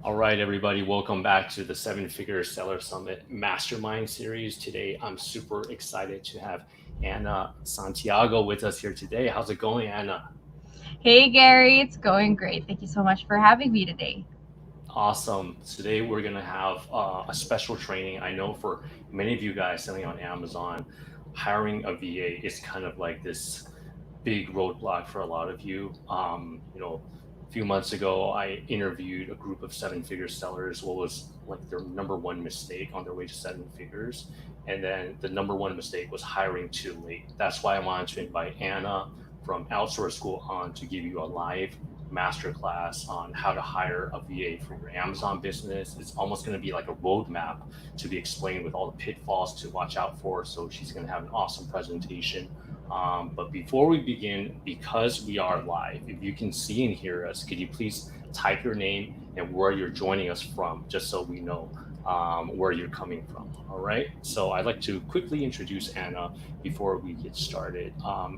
All right, everybody, welcome back to the Seven Figure Seller Summit Mastermind Series. Today, I'm super excited to have Anna Santiago with us here today. How's it going, Anna? Hey Gary, it's going great. Thank you so much for having me today. Awesome. Today, we're going to have a special training. I know for many of you guys selling on Amazon, hiring a VA is kind of like this big roadblock for a lot of you. A few months ago, I interviewed a group of seven-figure sellers. What was like their number one mistake on their way to seven figures? And then the number one mistake was hiring too late. That's why I wanted to invite Anna from Outsource School on to give you a live masterclass on how to hire a VA for your Amazon business. It's almost going to be like a roadmap to be explained with all the pitfalls to watch out for. So she's going to have an awesome presentation. But before we begin, because we are live, if you can see and hear us, could you please type your name and where you're joining us from, just so we know where you're coming from. All right. So I'd like to quickly introduce Anna before we get started.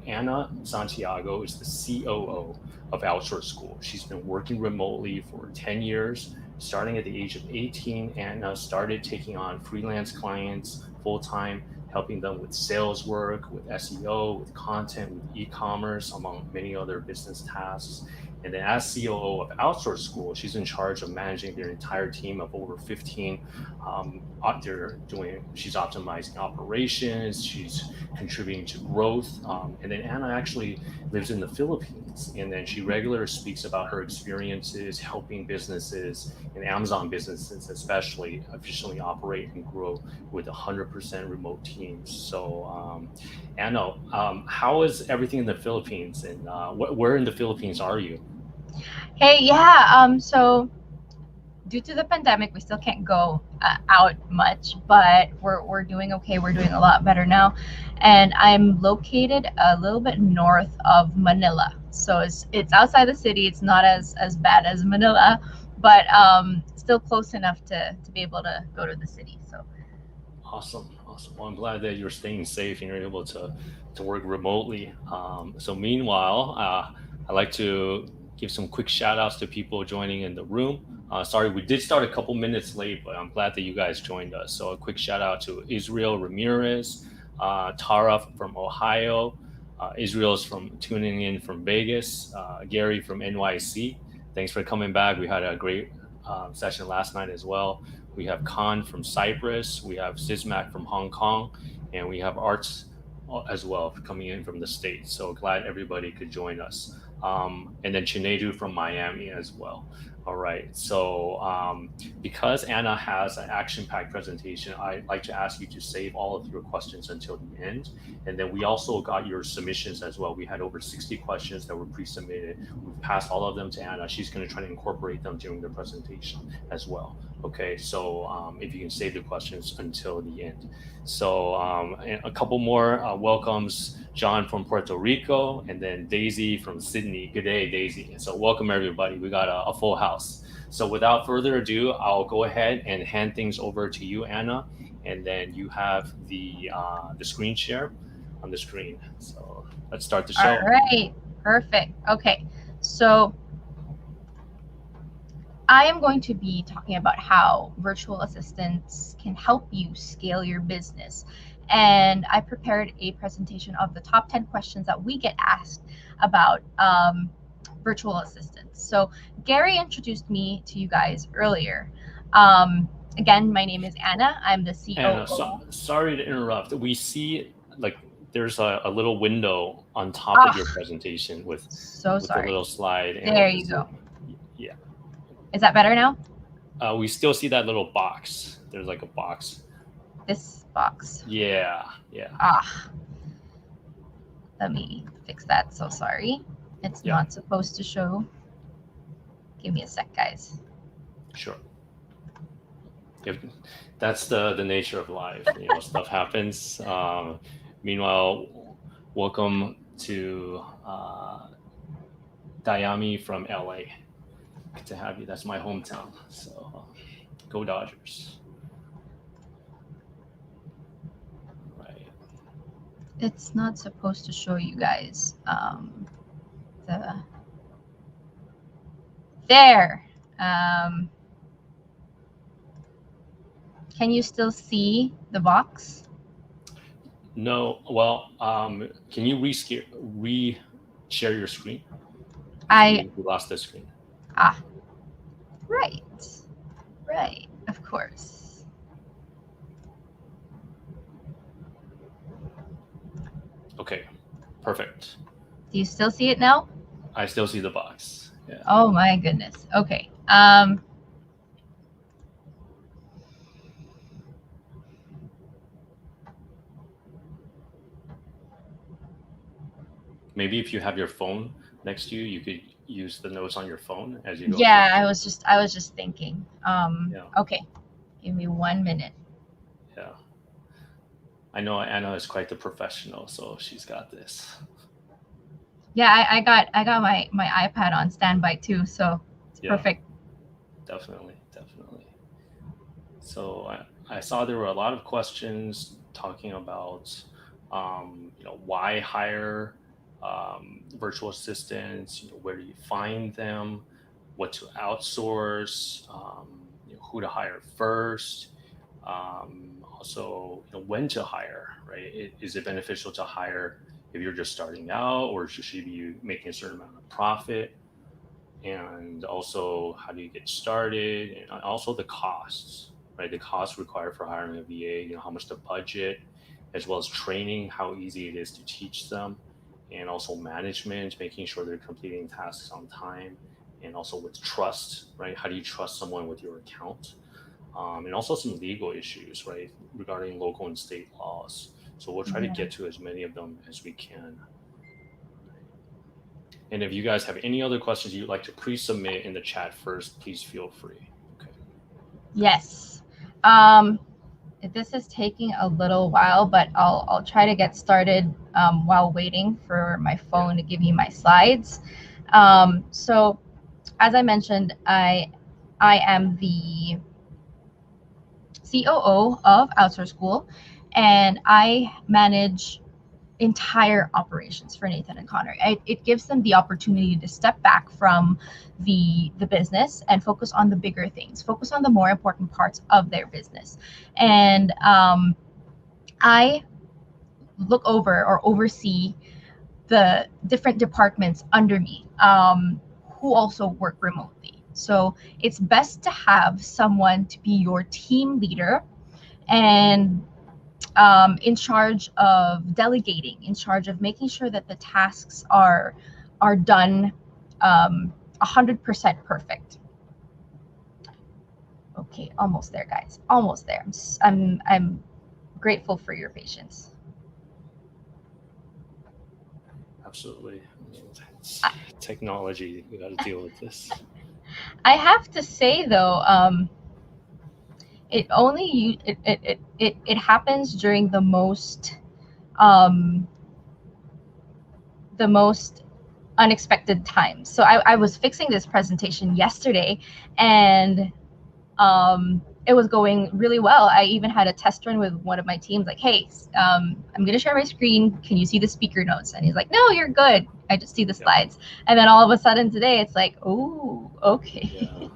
Anna Santiago is the COO of Outsource School. She's been working remotely for 10 years. Starting at the age of 18, Anna started taking on freelance clients full time, helping them with sales work, with SEO, with content, with e-commerce, among many other business tasks. And then as COO of Outsource School, she's in charge of managing their entire team of over 15. She's optimizing operations, she's contributing to growth. And then Anna actually lives in the Philippines. And then she regularly speaks about her experiences helping businesses and Amazon businesses, especially, efficiently operate and grow with 100% remote teams. So, Anna, how is everything in the Philippines? And where in the Philippines are you? Hey, yeah, due to the pandemic, we still can't go out much, but we're doing okay. We're doing a lot better now. And I'm located a little bit north of Manila. So it's outside the city. It's not as bad as Manila, but still close enough to be able to go to the city. So Awesome, awesome. Well, I'm glad that you're staying safe and you're able to work remotely. So meanwhile, I'd like to give some quick shout outs to people joining in the room. Sorry, we did start a couple minutes late, but I'm glad that you guys joined us. So a quick shout out to Israel Ramirez, Tara from Ohio, Israel's from tuning in from Vegas, Gary from NYC. Thanks for coming back. We had a great session last night as well. We have Khan from Cyprus, we have Sismac from Hong Kong, and we have Arts as well coming in from the States. So glad everybody could join us. And then Chinedu from Miami as well. All right. So because Anna has an action-packed presentation, I'd like to ask you to save all of your questions until the end. And then we also got your submissions as well. We had over 60 questions that were pre-submitted. We've passed all of them to Anna. She's going to try to incorporate them during the presentation as well. Okay. So if you can save the questions until the end. So and a couple more welcomes. John from Puerto Rico, and then Daisy from Sydney. Good day, Daisy. So welcome everybody. We got a full house. So without further ado, I'll go ahead and hand things over to you, Anna, and then you have the screen share on the screen. So let's start the all show. right, perfect. Okay, so I am going to be talking about how virtual assistants can help you scale your business. And I prepared a presentation of the top 10 questions that we get asked about virtual assistants. So Gary introduced me to you guys earlier. Again, my name is Anna. I'm the Anna, COO. sorry to interrupt. We see like there's a little window on top of Ah, your presentation so with a sorry. little slide and There with you this. go. Yeah. Is that better now? We still see that little box. There's like a box. This box. Yeah, yeah, Ah, let me fix that. So sorry. It's yeah. not supposed to show. Give me a sec, guys. Sure. If that's the nature of life, stuff happens. Meanwhile, welcome to Dayami from LA. Good to have you. That's my hometown. So go Dodgers. Right. It's not supposed to show you guys the there. Um, Can you still see the box? No. Well, can you re-share your screen? I We lost the screen. right, right, of course. Okay, perfect. Do you still see it now? I still see the box. Yeah. Oh my goodness. Okay. Maybe if you have your phone next to you, you could use the notes on your phone as you go through. Yeah, I was just thinking. Yeah. Okay. Give me 1 minute. Yeah. I know Anna is quite the professional, so she's got this. Yeah, I got my iPad on standby too, so it's Yeah, perfect. definitely. So I saw there were a lot of questions talking about, why hire virtual assistants, where do you find them, what to outsource, who to hire first, also, when to hire, right? Is it beneficial to hire if you're just starting out, or should you be making a certain amount of profit? And also, how do you get started? And also the costs, right? The costs required for hiring a VA, how much the budget, as well as training, how easy it is to teach them, and also management, making sure they're completing tasks on time, and also with trust, right? How do you trust someone with your account? And also some legal issues, right, regarding local and state laws. So we'll try to Yeah. get to as many of them as we can. And if you guys have any other questions you'd like to pre-submit in the chat first, please feel free. Okay. Yes. This is taking a little while, but I'll try to get started while waiting for my phone to give me my slides. So, as I mentioned, I am the COO of Outsource School, and I manage entire operations for Nathan and Connor. It gives them the opportunity to step back from the business and focus on the bigger things, focus on the more important parts of their business. And I look over or oversee the different departments under me who also work remotely. So it's best to have someone to be your team leader and in charge of delegating, in charge of making sure that the tasks are done 100% perfect. Okay, almost there, guys. Almost there. I'm grateful for your patience. Absolutely. It's technology. We got to deal with this. I have to say though, it happens during the most unexpected times. So I was fixing this presentation yesterday, and it was going really well. I even had a test run with one of my teams, like, hey, I'm going to share my screen. Can you see the speaker notes? And he's like, no, you're good. I just see the slides. And then all of a sudden today, it's like, oh, okay. Yeah.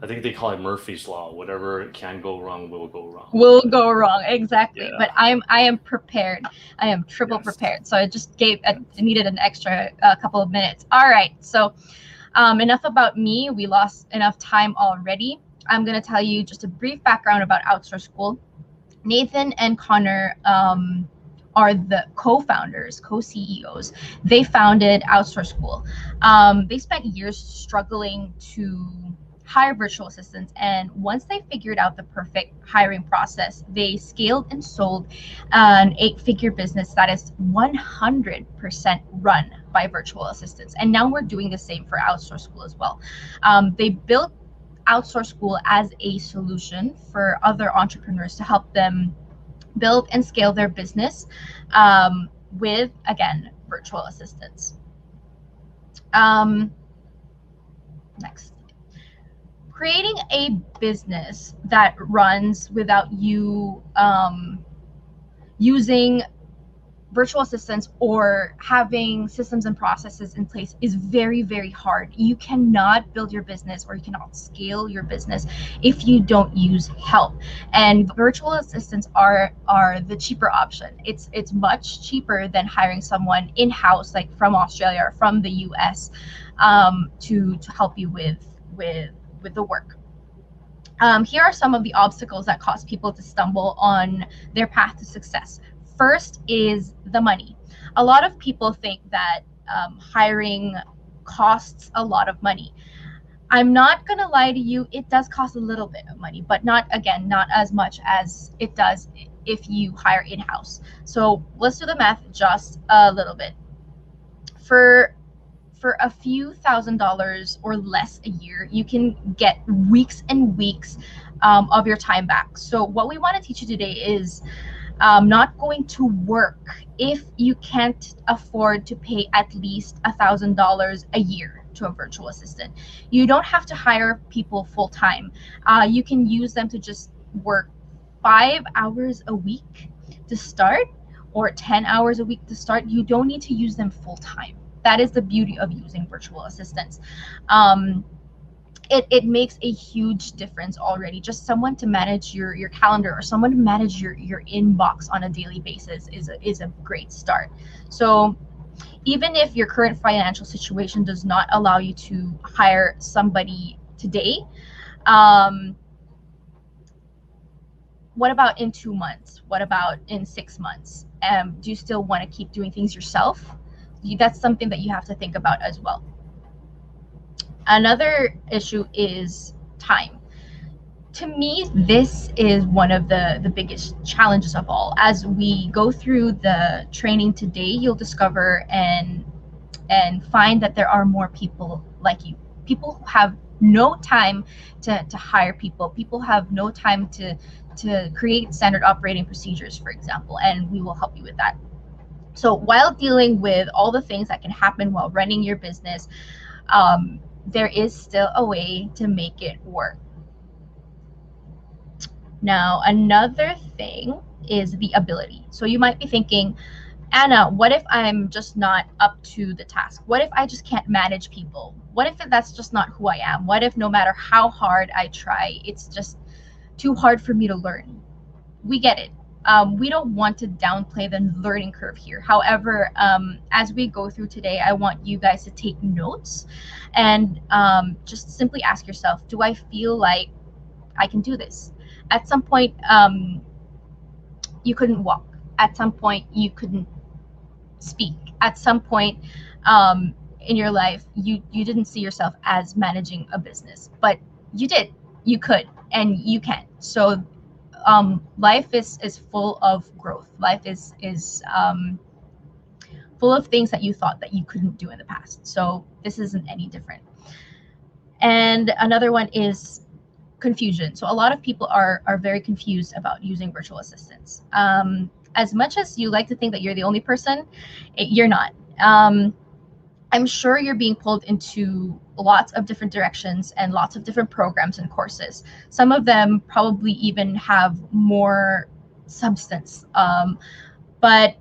I think they call it Murphy's Law. Whatever can go wrong will go wrong. Will go wrong, exactly. Yeah. But I am prepared. I am triple prepared. So I just I needed an extra couple of minutes. All right. So enough about me. We lost enough time already. I'm going to tell you just a brief background about Outsource School. Nathan and Connor are the co-founders, co-CEOs. They founded Outsource School. They spent years struggling to hire virtual assistants, and once they figured out the perfect hiring process, they scaled and sold an 8-figure business that is 100% run by virtual assistants. And now we're doing the same for Outsource School as well. They built Outsource School as a solution for other entrepreneurs to help them build and scale their business with, again, virtual assistants. Next. Creating a business that runs without you using virtual assistants or having systems and processes in place is very, very hard. You cannot build your business or you cannot scale your business if you don't use help. And virtual assistants are the cheaper option. It's much cheaper than hiring someone in-house, like from Australia or from the US, to help you with the work. Here are some of the obstacles that cause people to stumble on their path to success. First is the money. A lot of people think that hiring costs a lot of money. I'm not going to lie to you, it does cost a little bit of money, but not, again, not as much as it does if you hire in-house. So let's do the math just a little bit. For a few $1,000s or less a year, you can get weeks and weeks of your time back. So what we want to teach you today is not going to work if you can't afford to pay at least $1,000 a year to a virtual assistant. You don't have to hire people full time. You can use them to just work 5 hours a week to start, or 10 hours a week to start. You don't need to use them full time. That is the beauty of using virtual assistants. It makes a huge difference already. Just someone to manage your calendar or someone to manage your inbox on a daily basis is a great start. So even if your current financial situation does not allow you to hire somebody today, what about in 2 months? What about in 6 months? Do you still want to keep doing things yourself? That's something that you have to think about as well. Another issue is time. To me, this is one of the biggest challenges of all. As we go through the training today, you'll discover and find that there are more people like you. People who have no time to hire people. People have no time to create standard operating procedures, for example, and we will help you with that. So while dealing with all the things that can happen while running your business, there is still a way to make it work. Now, another thing is the ability. So you might be thinking, Anna, what if I'm just not up to the task? What if I just can't manage people? What if that's just not who I am? What if no matter how hard I try, it's just too hard for me to learn? We get it. We don't want to downplay the learning curve here. However, as we go through today, I want you guys to take notes and just simply ask yourself, do I feel like I can do this? At some point, you couldn't walk. At some point, you couldn't speak. At some point in your life, you didn't see yourself as managing a business, but you did. You could, and you can. So life is full of growth. Life is full of things that you thought that you couldn't do in the past. So this isn't any different. And another one is confusion. So a lot of people are very confused about using virtual assistants. As much as you like to think that you're the only person, you're not. I'm sure you're being pulled into lots of different directions and lots of different programs and courses. Some of them probably even have more substance. But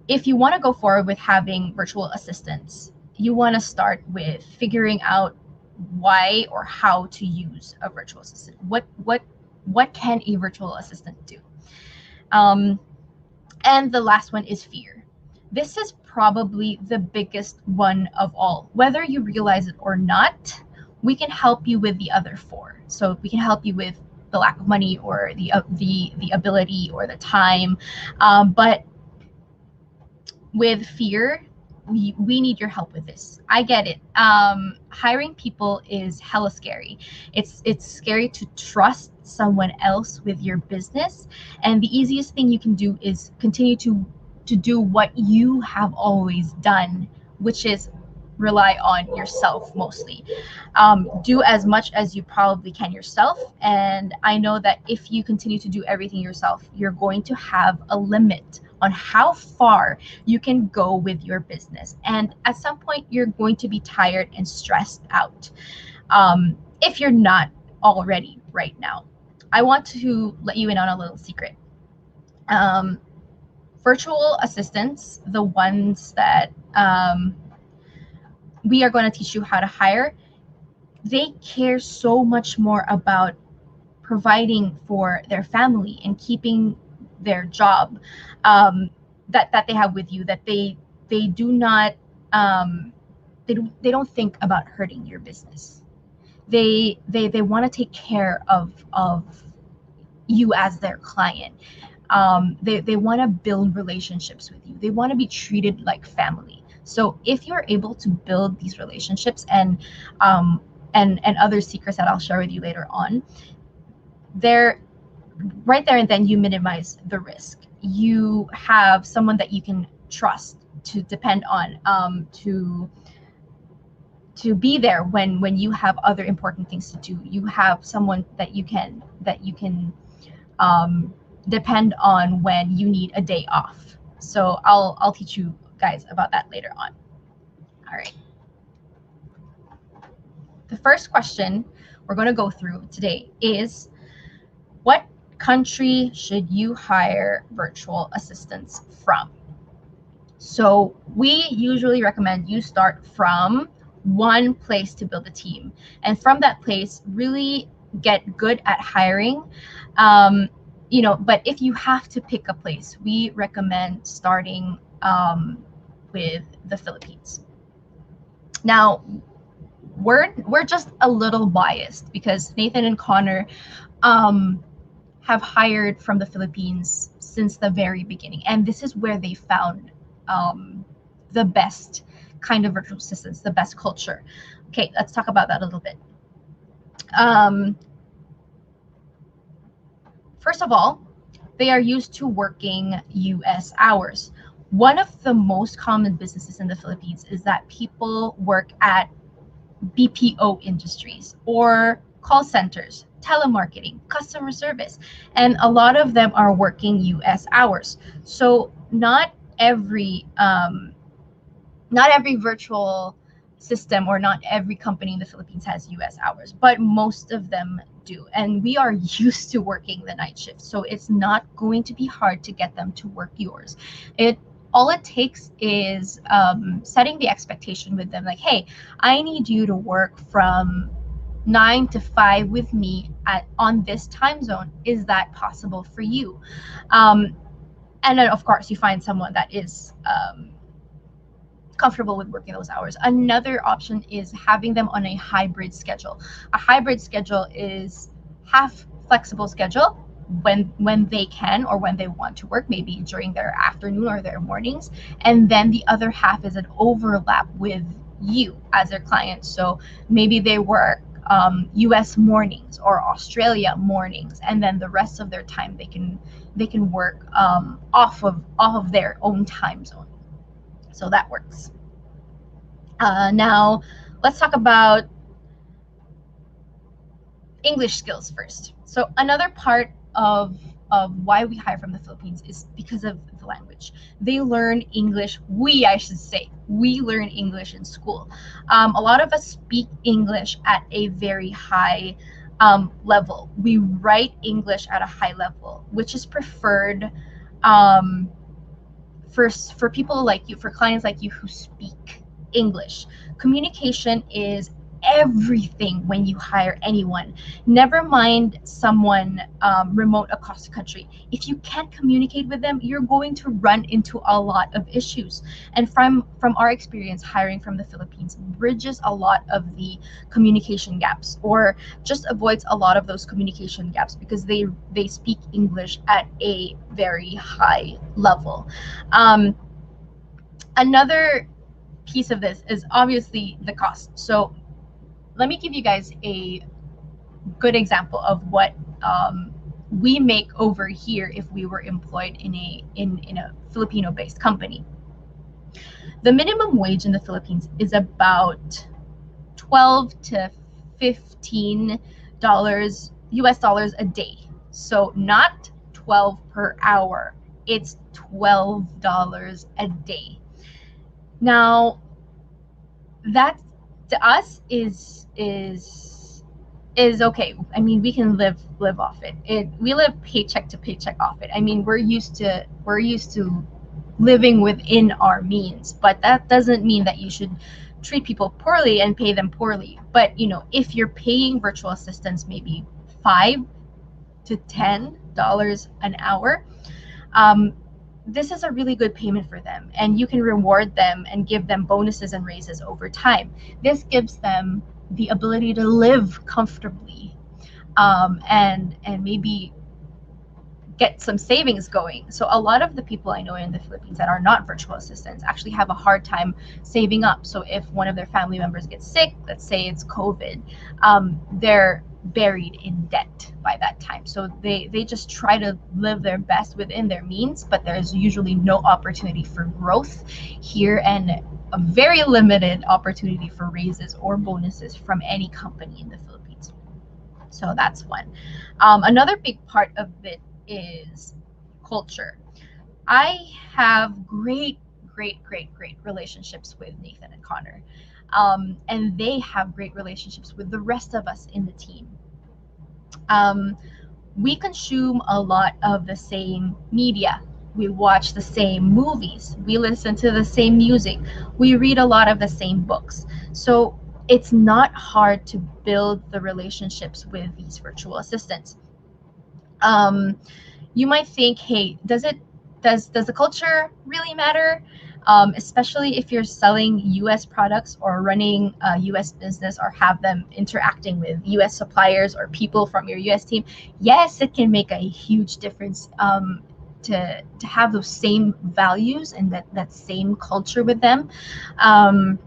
if you want to go forward with having virtual assistants, you want to start with figuring out why or how to use a virtual assistant. What can a virtual assistant do? And the last one is fear. This is probably the biggest one of all. Whether you realize it or not, we can help you with the other four. So we can help you with the lack of money or the ability or the time. But with fear, we need your help with this. I get it. Hiring people is hella scary. It's scary to trust someone else with your business, and the easiest thing you can do is continue to do what you have always done, which is rely on yourself mostly. Do as much as you probably can yourself, and I know that if you continue to do everything yourself, you're going to have a limit on how far you can go with your business, and at some point you're going to be tired and stressed out, if you're not already right now. I want to let you in on a little secret. Virtual assistants, the ones that we are going to teach you how to hire, they care so much more about providing for their family and keeping their job that they have with you, that they do not they don't think about hurting your business. They want to take care of you as their client. They want to build relationships with you. They want to be treated like family. So if you're able to build these relationships um, and other secrets that I'll share with you later on, they're right there and then you minimize the risk. You have someone that you can trust to depend on, to be there when you have other important things to do. You have someone that you can depend on when you need a day off. So I'll teach you guys about that later on. All right. The first question we're going to go through today is, what country should you hire virtual assistants from? So we usually recommend you start from one place to build a team, and from that place really get good at hiring. But if you have to pick a place, we recommend starting with the Philippines. Now, we're just a little biased because Nathan and Connor have hired from the Philippines since the very beginning, and this is where they found the best kind of virtual assistants, the best culture. Okay, let's talk about that a little bit. First of all, they are used to working US hours. One of the most common businesses in the Philippines is that people work at BPO industries or call centers, telemarketing, customer service, and a lot of them are working US hours. So not every virtual system or not every company in the Philippines has US hours, but most of them do. And we are used to working the night shift. So it's not going to be hard to get them to work yours. All it takes is setting the expectation with them, like, hey, I need you to work from 9 to 5 with me on this time zone. Is that possible for you? And then, of course, you find someone that is comfortable with working those hours. Another option is having them on a hybrid schedule. A hybrid schedule is half flexible schedule when they can or when they want to work, maybe during their afternoon or their mornings, and then the other half is an overlap with you as their client. So maybe they work US mornings or Australia mornings, and then the rest of their time they can work off of their own time zone. So that works. Now, let's talk about English skills first. So another part of why we hire from the Philippines is because of the language. They learn English. I should say, we learn English in school. A lot of us speak English at a very high level. We write English at a high level, which is preferred for people like you, for clients like you who speak English. Communication is everything when you hire anyone. Never mind someone remote across the country. If you can't communicate with them, you're going to run into a lot of issues. And from our experience, hiring from the Philippines bridges a lot of the communication gaps, or just avoids a lot of those communication gaps, because they speak English at a very high level. Another piece of this is obviously the cost. So let me give you guys a good example of what we make over here if we were employed in a Filipino-based company. The minimum wage in the Philippines is about $12 to $15 US dollars a day. So not 12 per hour, it's $12 a day. Now, that to us is is okay. I mean, we can live off it. We live paycheck to paycheck off it. I mean, we're used to living within our means, but that doesn't mean that you should treat people poorly and pay them poorly. But if you're paying virtual assistants maybe $5 to $10 an hour, um, this is a really good payment for them, and you can reward them and give them bonuses and raises over time. This gives them the ability to live comfortably, and maybe get some savings going. So a lot of the people I know in the Philippines that are not virtual assistants actually have a hard time saving up. So if one of their family members gets sick, let's say it's COVID, they're buried in debt by that time. So they just try to live their best within their means, but there's usually no opportunity for growth here, and a very limited opportunity for raises or bonuses from any company in the Philippines. So that's one. Another big part of it is culture. I have great relationships with Nathan and Connor. And they have great relationships with the rest of us in the team. Um, we consume a lot of the same media. We watch the same movies. We listen to the same music. We read a lot of the same books. So it's not hard to build the relationships with these virtual assistants. Um, you might think, hey, does the culture really matter? Especially if you're selling U.S. products or running a U.S. business or have them interacting with U.S. suppliers or people from your U.S. team. Yes, it can make a huge difference, to have those same values and that same culture with them. Um,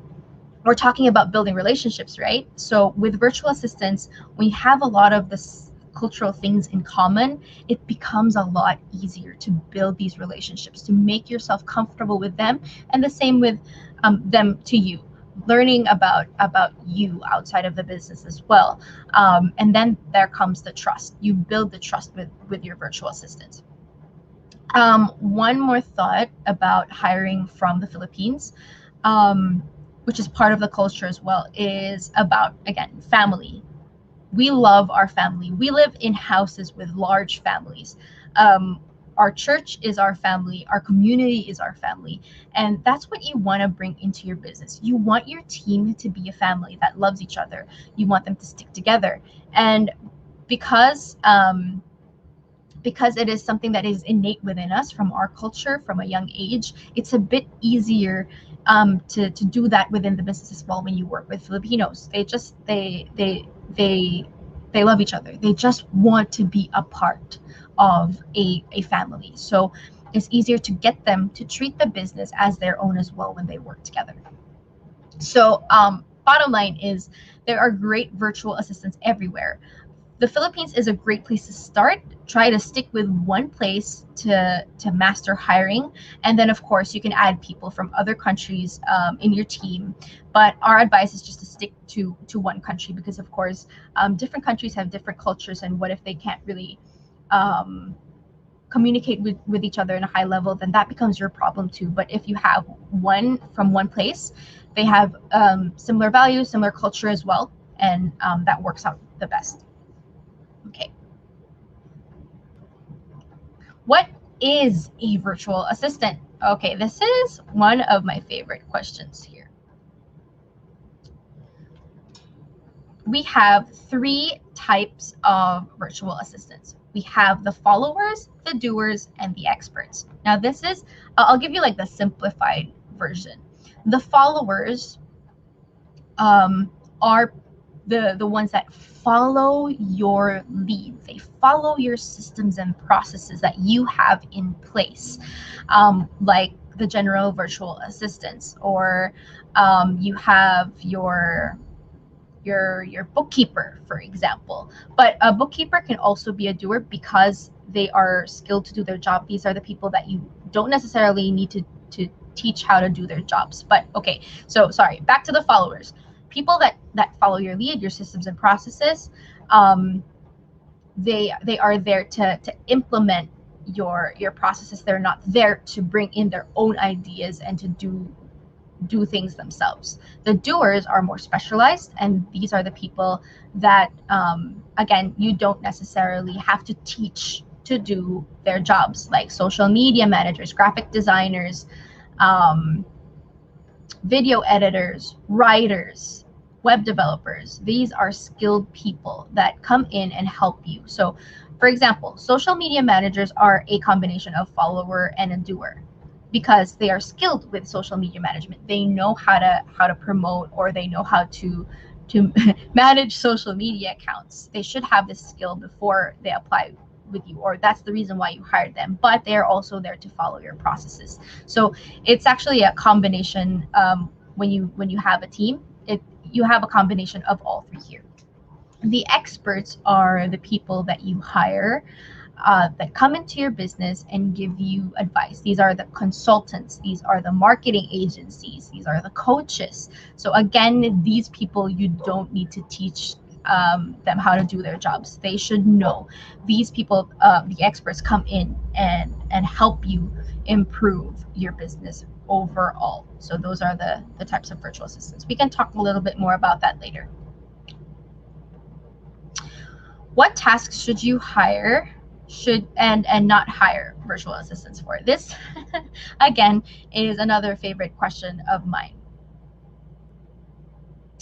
we're talking about building relationships, right? So with virtual assistants, we have a lot of this cultural things in common. It becomes a lot easier to build these relationships, to make yourself comfortable with them, and the same with them to you, learning about you outside of the business as well. And then there comes the trust. You build the trust with your virtual assistants. One more thought about hiring from the Philippines, um, which is part of the culture as well, is about, again, family. We love our family. We live in houses with large families. Um, our church is our family. Our community is our family. And that's what you want to bring into your business. You want your team to be a family that loves each other. You want them to stick together. And because because it is something that is innate within us from our culture from a young age, it's a bit easier to do that within the business as well. When you work with Filipinos, they love each other. They just want to be a part of a family. So it's easier to get them to treat the business as their own as well when they work together. So bottom line is, there are great virtual assistants everywhere. The Philippines is a great place to start. Try to stick with one place to master hiring, and then of course you can add people from other countries in your team. But our advice is just to stick to one country, because of course different countries have different cultures, and what if they can't really um, communicate with each other in a high level, then that becomes your problem too. But if you have one from one place, they have similar values, similar culture as well, and that works out the best. Okay. What is a virtual assistant? Okay, this is one of my favorite questions here. We have three types of virtual assistants. We have the followers, the doers, and the experts. Now this is, I'll give you like the simplified version. The followers are the ones that follow your lead. They follow your systems and processes that you have in place, like the general virtual assistants, or you have your bookkeeper, for example. But a bookkeeper can also be a doer because they are skilled to do their job. These are the people that you don't necessarily need to teach how to do their jobs. But okay, so sorry, back to the followers. People that follow your lead, your systems and processes, they are there to implement your processes. They're not there to bring in their own ideas and to do do things themselves. The doers are more specialized, and these are the people that, again, you don't necessarily have to teach to do their jobs, like social media managers, graphic designers, um, video editors, writers, web developers. These are skilled people that come in and help you. So, for example, social media managers are a combination of follower and a doer because they are skilled with social media management. They know how to promote, or they know how to manage social media accounts. They should have this skill before they apply with you, or that's the reason why you hired them. But they're also there to follow your processes. So it's actually a combination. When you have a team, you have a combination of all three here. The experts are the people that you hire, that come into your business and give you advice. These are the consultants, these are the marketing agencies, these are the coaches. So again, these people, you don't need to teach them how to do their jobs. They should know. These people, the experts, come in and help you improve your business overall. So those are the types of virtual assistants. We can talk a little bit more about that later. What tasks should you hire and not hire virtual assistants for? This again is another favorite question of mine.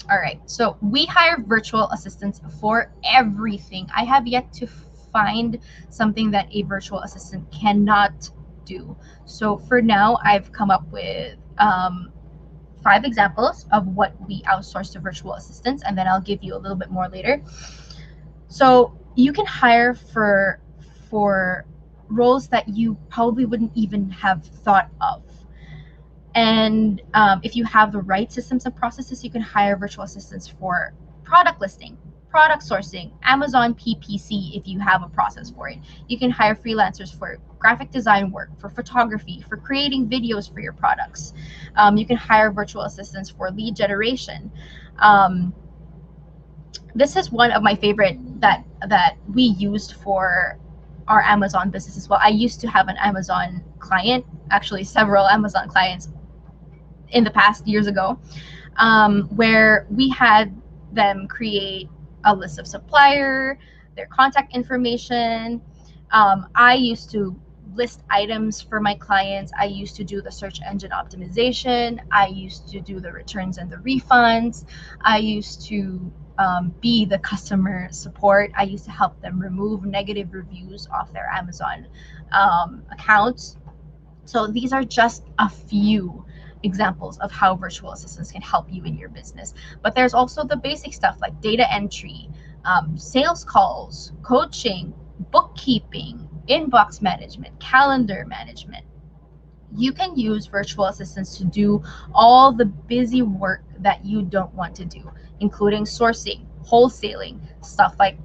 All right, so we hire virtual assistants for everything. I have yet to find something that a virtual assistant cannot do. So for now, I've come up with 5 examples of what we outsource to virtual assistants, and then I'll give you a little bit more later. So you can hire for roles that you probably wouldn't even have thought of. And if you have the right systems and processes, you can hire virtual assistants for product listing, product sourcing, Amazon PPC if you have a process for it. You can hire freelancers for graphic design work, for photography, for creating videos for your products. You can hire virtual assistants for lead generation. This is one of my favorite that we used for our Amazon business as well. I used to have an Amazon client, actually several Amazon clients in the past years ago, where we had them create a list of supplier, their contact information. I used to list items for my clients. I used to do the search engine optimization. I used to do the returns and the refunds. I used to be the customer support. I used to help them remove negative reviews off their Amazon accounts. So these are just a few examples of how virtual assistants can help you in your business. But there's also the basic stuff like data entry, sales calls, coaching, bookkeeping, inbox management, calendar management. You can use virtual assistants to do all the busy work that you don't want to do, including sourcing, wholesaling, stuff like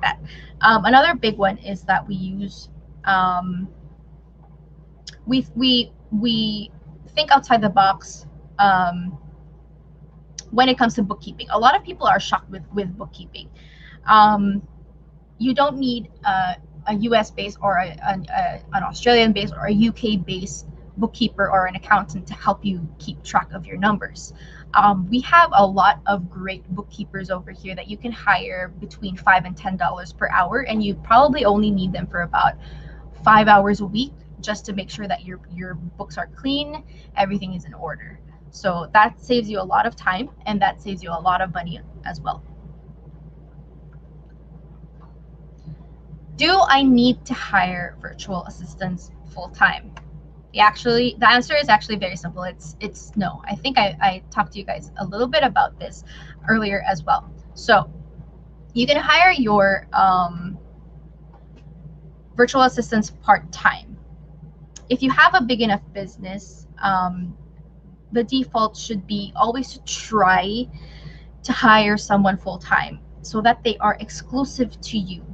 that. Another big one is that we use we think outside the box when it comes to bookkeeping. A lot of people are shocked with bookkeeping. You don't need a US based or an Australian based or a UK based bookkeeper or an accountant to help you keep track of your numbers. We have a lot of great bookkeepers over here that you can hire between $5 and $10 per hour, and you probably only need them for about 5 hours a week just to make sure that your books are clean, everything is in order. So that saves you a lot of time, and that saves you a lot of money as well. Do I need to hire virtual assistants full-time? The answer is actually very simple. It's no. I think I talked to you guys a little bit about this earlier as well. So you can hire your virtual assistants part-time. If you have a big enough business, the default should be always to try to hire someone full-time so that they are exclusive to you.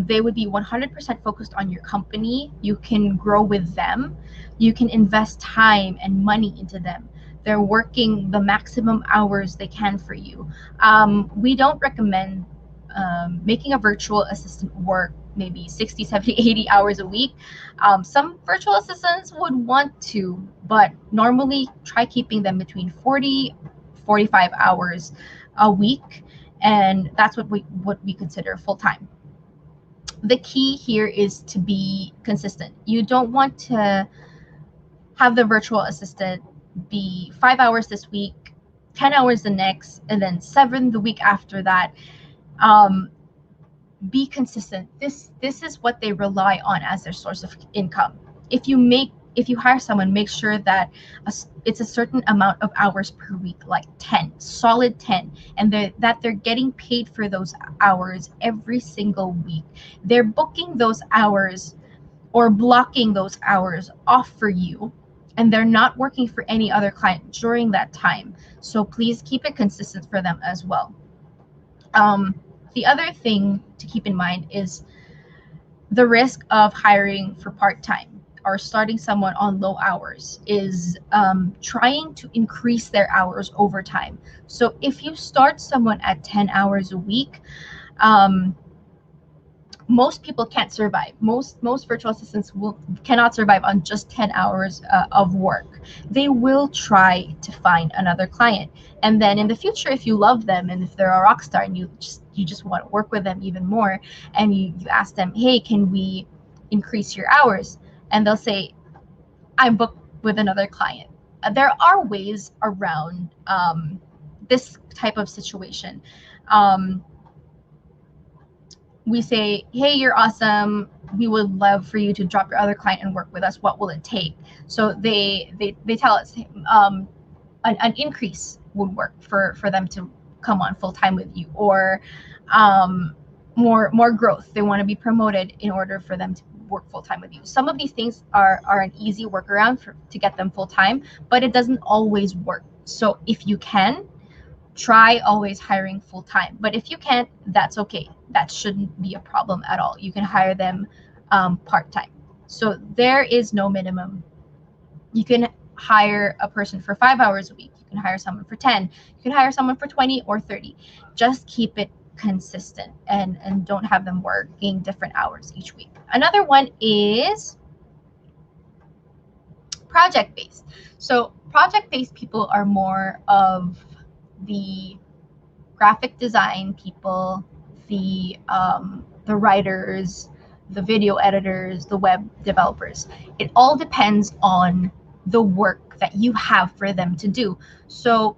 They would be 100% focused on your company. You can grow with them. You can invest time and money into them. They're working the maximum hours they can for you. We don't recommend making a virtual assistant work maybe 60, 70, 80 hours a week. Some virtual assistants would want to, but normally try keeping them between 40, 45 hours a week, and that's what we consider full time. The key here is to be consistent. You don't want to have the virtual assistant be 5 hours this week, 10 hours the next, and then 7 the week after that. Be consistent. This is what they rely on as their source of income. If you hire someone, make sure that it's a certain amount of hours per week, like 10, solid 10, and that they're getting paid for those hours every single week. They're booking those hours or blocking those hours off for you, and they're not working for any other client during that time. So please keep it consistent for them as well. The other thing to keep in mind is the risk of hiring for part-time or starting someone on low hours is trying to increase their hours over time. So if you start someone at 10 hours a week, most people can't survive. Most virtual assistants cannot survive on just 10 hours of work. They will try to find another client, and then in the future, if you love them and if they're a rock star and you just want to work with them even more, and you ask them, hey, can we increase your hours? And they'll say, I'm booked with another client. There are ways around this type of situation. We say, hey, you're awesome. We would love for you to drop your other client and work with us. What will it take? So they tell us an increase would work for them to come on full time with you, or more growth. They want to be promoted in order for them to work full time with you. Some of these things are an easy workaround to get them full time, but it doesn't always work. So if you can, try always hiring full time. But if you can't, that's okay. That shouldn't be a problem at all. You can hire them part time. So there is no minimum. You can hire a person for 5 hours a week. You can hire someone for 10. You can hire someone for 20 or 30. Just keep it consistent and don't have them working different hours each week. Another one is project-based. So project-based people are more of the graphic design people, the writers, the video editors, the web developers. It all depends on the work that you have for them to do. So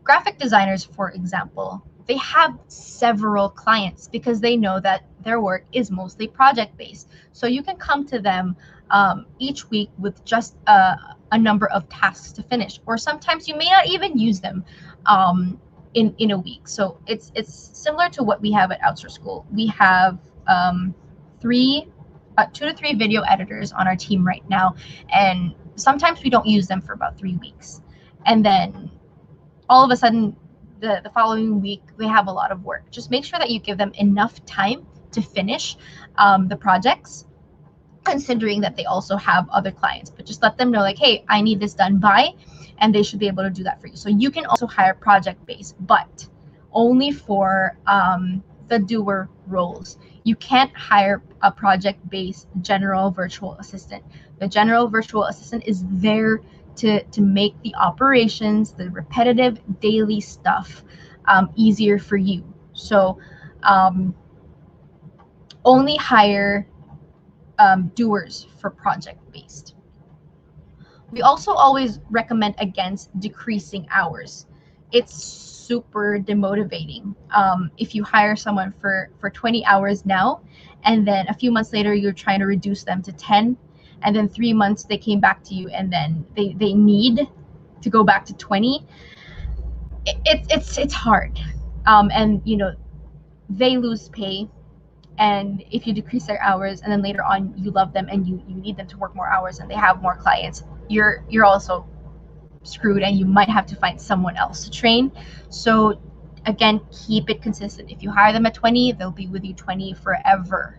graphic designers, for example, they have several clients because they know that their work is mostly project-based. So you can come to them each week with just a number of tasks to finish, or sometimes you may not even use them in a week. So it's similar to what we have at Outsource School. We have 2 to 3 video editors on our team right now, and sometimes we don't use them for about 3 weeks, and then all of a sudden the following week they have a lot of work. Just make sure that you give them enough time to finish the projects, considering that they also have other clients. But just let them know, like, hey, I need this done by, and they should be able to do that for you. So you can also hire project-based, but only for the doer roles. You can't hire a project-based general virtual assistant. The general virtual assistant is there to make the operations, the repetitive daily stuff easier for you. So only hire doers for project-based. We also always recommend against decreasing hours. It's super demotivating. If you hire someone for 20 hours now, and then a few months later you're trying to reduce them to 10, and then 3 months they came back to you and then they need to go back to 20, it's hard. And they lose pay. And if you decrease their hours and then later on you love them and you need them to work more hours and they have more clients, you're also screwed, and you might have to find someone else to train. So again, keep it consistent. If you hire them at 20, they'll be with you 20 forever,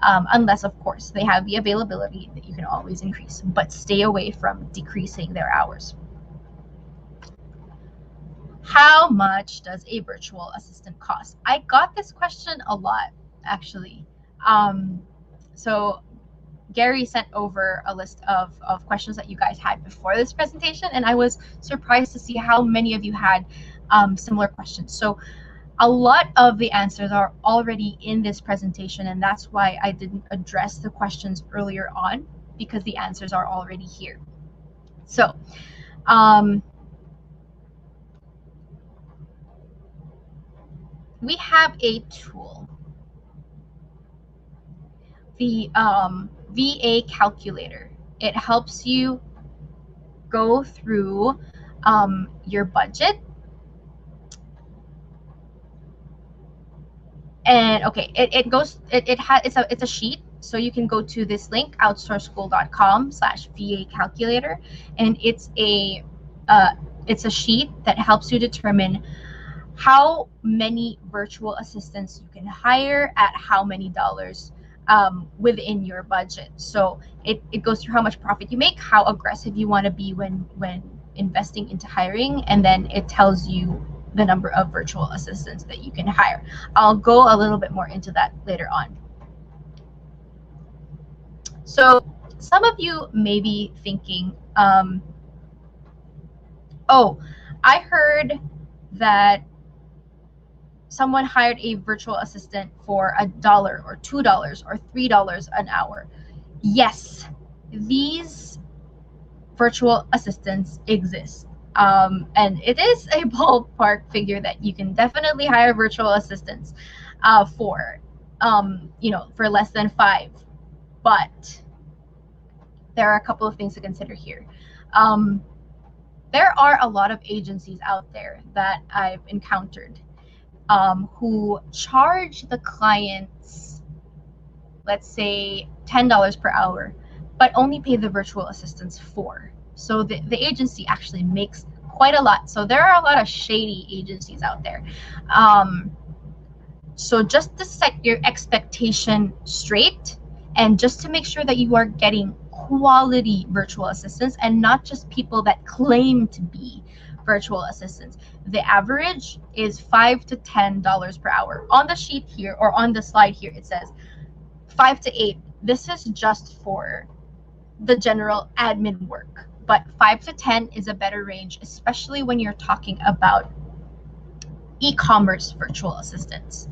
unless of course they have the availability that you can always increase, but stay away from decreasing their hours. How much does a virtual assistant cost? I got this question a lot, actually. So Gary sent over a list of questions that you guys had before this presentation, and I was surprised to see how many of you had similar questions. So a lot of the answers are already in this presentation, and that's why I didn't address the questions earlier on, because the answers are already here. So we have a tool, the VA calculator. It helps you go through your budget. And okay, it's a sheet, so you can go to this link, outsourceschool.com/VA calculator, and it's a sheet that helps you determine how many virtual assistants you can hire at how many dollars within your budget. So it goes through how much profit you make, how aggressive you want to be when investing into hiring, and then it tells you the number of virtual assistants that you can hire. I'll go a little bit more into that later on. So some of you may be thinking, oh, I heard that someone hired a virtual assistant for $1 or $2 or $3 an hour. Yes, these virtual assistants exist. And it is a ballpark figure that you can definitely hire virtual assistants for less than $5. But there are a couple of things to consider here. There are a lot of agencies out there that I've encountered who charge the clients, let's say $10 per hour, but only pay the virtual assistants $4. So the agency actually makes quite a lot. So there are a lot of shady agencies out there. So just to set your expectation straight, and just to make sure that you are getting quality virtual assistants and not just people that claim to be virtual assistants. The average is $5 to $10 per hour. On the sheet here, or on the slide here, it says 5 to 8. This is just for the general admin work, but 5 to 10 is a better range, especially when you're talking about e-commerce virtual assistants.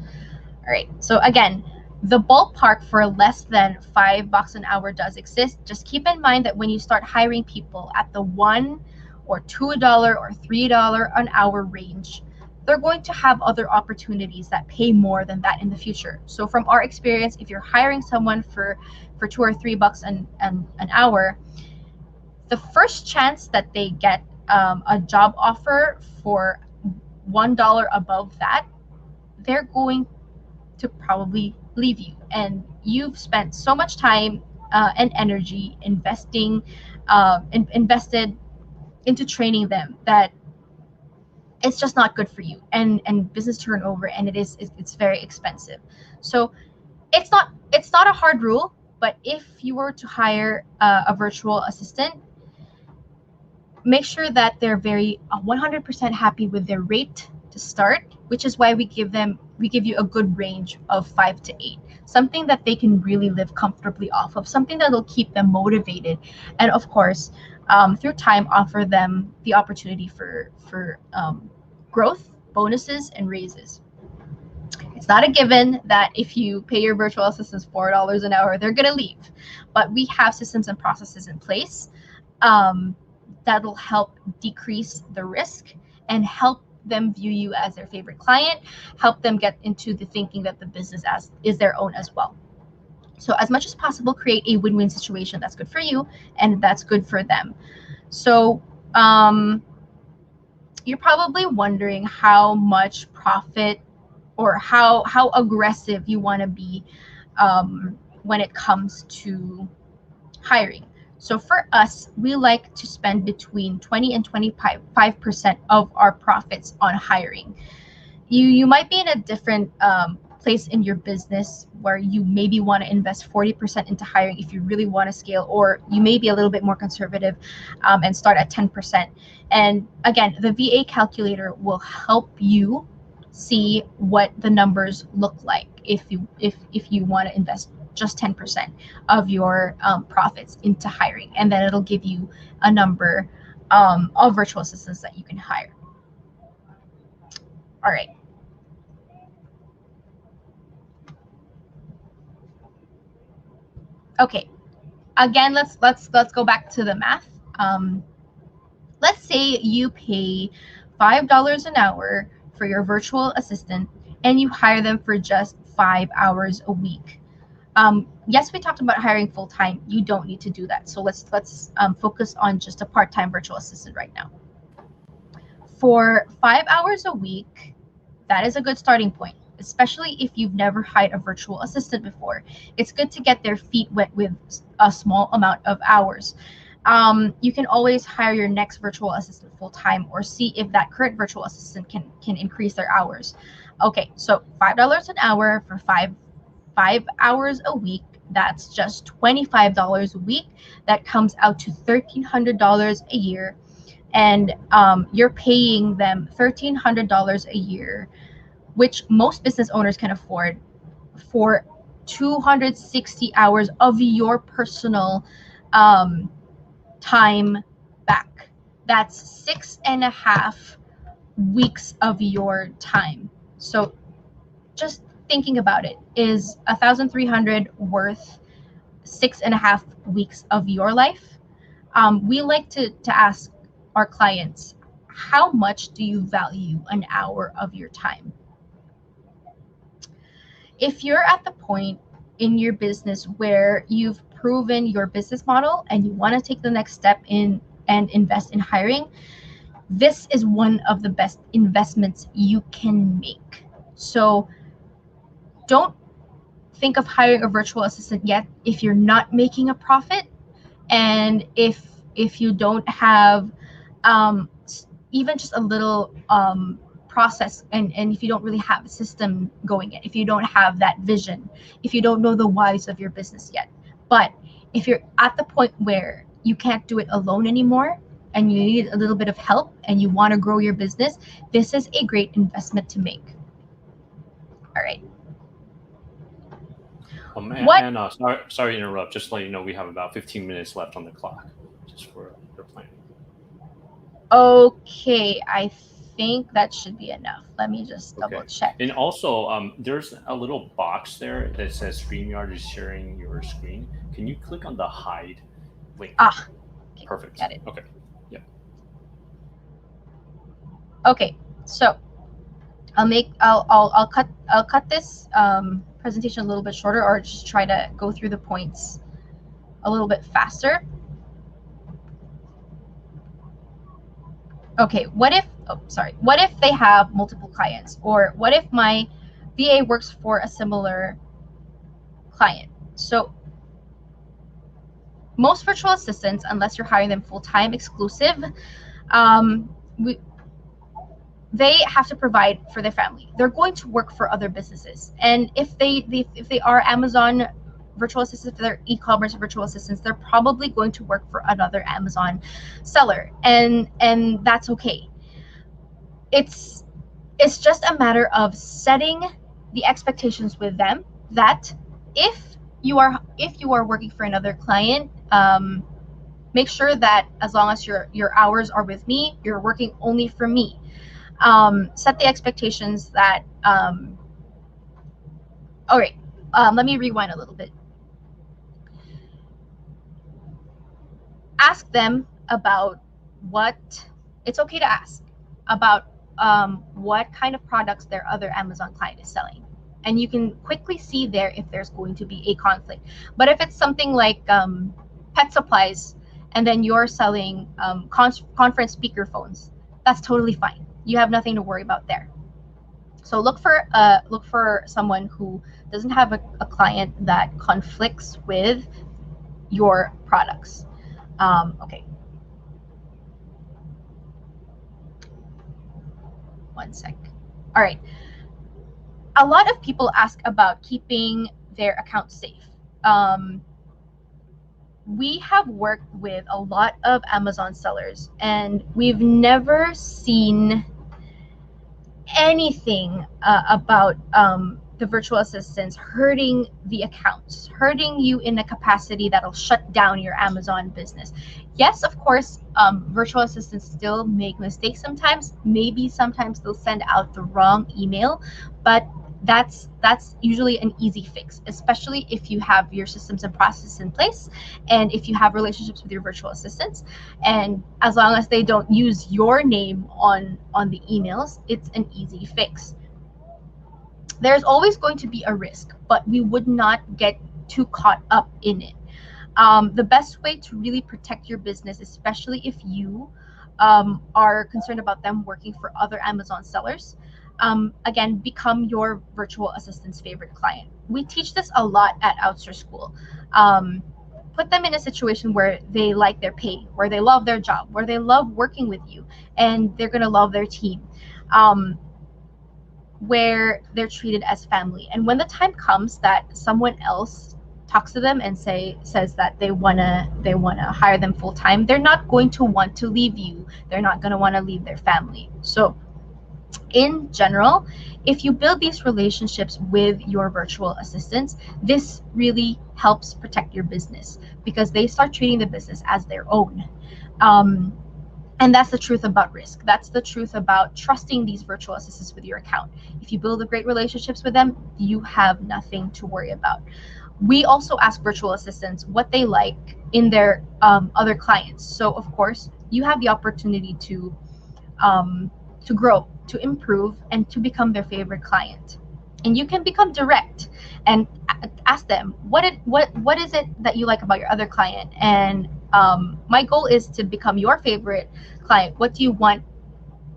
All right, so again, the ballpark for less than $5 an hour does exist. Just keep in mind that when you start hiring people at the $1 or $2 or $3 an hour range, they're going to have other opportunities that pay more than that in the future. So from our experience, if you're hiring someone for $2 or $3 an hour, the first chance that they get a job offer for $1 above that, they're going to probably leave you. And you've spent so much time and energy invested into training them that it's just not good for you, and business turnover, and it's very expensive. So it's not a hard rule, but if you were to hire a virtual assistant, make sure that they're very 100% happy with their rate to start, which is why we give you a good range of 5 to 8, something that they can really live comfortably off of, something that will keep them motivated, and of course through time offer them the opportunity for growth, bonuses, and raises. It's not a given that if you pay your virtual assistants $4 an hour, they're going to leave, but we have systems and processes in place that'll help decrease the risk and help them view you as their favorite client, help them get into the thinking that the business is their own as well. So as much as possible, create a win-win situation that's good for you and that's good for them. So you're probably wondering how much profit or how aggressive you want to be when it comes to hiring. So for us, we like to spend between 20 and 25% of our profits on hiring. You might be in a different place in your business where you maybe want to invest 40% into hiring if you really want to scale, or you may be a little bit more conservative and start at 10%. And again, the VA calculator will help you see what the numbers look like if you want to invest just 10% of your profits into hiring, and then it'll give you a number of virtual assistants that you can hire. All right. Okay. Again, let's go back to the math. Let's say you pay $5 an hour for your virtual assistant, and you hire them for just 5 hours a week. Yes, we talked about hiring full time. You don't need to do that. So let's focus on just a part-time virtual assistant right now. For 5 hours a week, that is a good starting point, especially if you've never hired a virtual assistant before. It's good to get their feet wet with a small amount of hours. You can always hire your next virtual assistant full time, or see if that current virtual assistant can increase their hours. Okay, so $5 an hour for five hours a week. That's just $25 a week. That comes out to $1,300 a year, and you're paying them $1,300 a year, which most business owners can afford, for 260 hours of your personal time back. That's 6.5 weeks of your time. So just thinking about it, is 1,300 worth 6.5 weeks of your life? We like to ask our clients, how much do you value an hour of your time? If you're at the point in your business where you've proven your business model and you want to take the next step in and invest in hiring, this is one of the best investments you can make. So don't think of hiring a virtual assistant yet if you're not making a profit, and if you don't have even just a little process, and if you don't really have a system going in, if you don't have that vision, if you don't know the whys of your business yet. But if you're at the point where you can't do it alone anymore and you need a little bit of help and you want to grow your business, this is a great investment to make. All right. Sorry to interrupt. Just to let you know, we have about 15 minutes left on the clock, just for your planning. Okay, I think that should be enough. Let me just double check. And also, there's a little box there that says StreamYard is sharing your screen. Can you click on the hide link? Okay, perfect. Got it. Okay. Yeah. Okay, so I'll cut this presentation a little bit shorter, or just try to go through the points a little bit faster. Okay, what if they have multiple clients, or what if my VA works for a similar client? So most virtual assistants, unless you're hiring them full-time exclusive, they have to provide for their family. They're going to work for other businesses, and if they are Amazon virtual assistants, if they're e-commerce virtual assistants, they're probably going to work for another Amazon seller, and that's okay. It's just a matter of setting the expectations with them that if you are working for another client, make sure that as long as your hours are with me, you're working only for me. Set the expectations that all right, let me rewind a little bit. Ask them about it's okay to ask about what kind of products their other Amazon client is selling, and you can quickly see there if there's going to be a conflict. But if it's something like pet supplies, and then you're selling conference speaker phones, that's totally fine. You have nothing to worry about there. So look for someone who doesn't have a client that conflicts with your products. Okay. One sec. All right. a lot of people ask about keeping their account safe. Um, we have worked with a lot of Amazon sellers, and we've never seen anything about the virtual assistants hurting the accounts, hurting you in a capacity that'll shut down your Amazon business. Yes, of course, virtual assistants still make mistakes sometimes. Maybe sometimes they'll send out the wrong email, but that's usually an easy fix, especially if you have your systems and processes in place, and if you have relationships with your virtual assistants, and as long as they don't use your name on the emails, it's an easy fix. There's always going to be a risk, but we would not get too caught up in it. The best way to really protect your business, especially if you are concerned about them working for other Amazon sellers, again, become your virtual assistant's favorite client. We teach this a lot at Outsource School. Put them in a situation where they like their pay, where they love their job, where they love working with you, and they're going to love their team. Where they're treated as family. And when the time comes that someone else talks to them and says that they wanna hire them full time, they're not going to want to leave you. They're not going to want to leave their family. So in general, if you build these relationships with your virtual assistants, this really helps protect your business because they start treating the business as their own. And that's the truth about risk. That's the truth about trusting these virtual assistants with your account. If you build a great relationships with them, you have nothing to worry about. We also ask virtual assistants what they like in their other clients. So of course, you have the opportunity to grow, to improve, and to become their favorite client. And you can become direct and ask them what is it that you like about your other client, and my goal is to become your favorite client. What do you want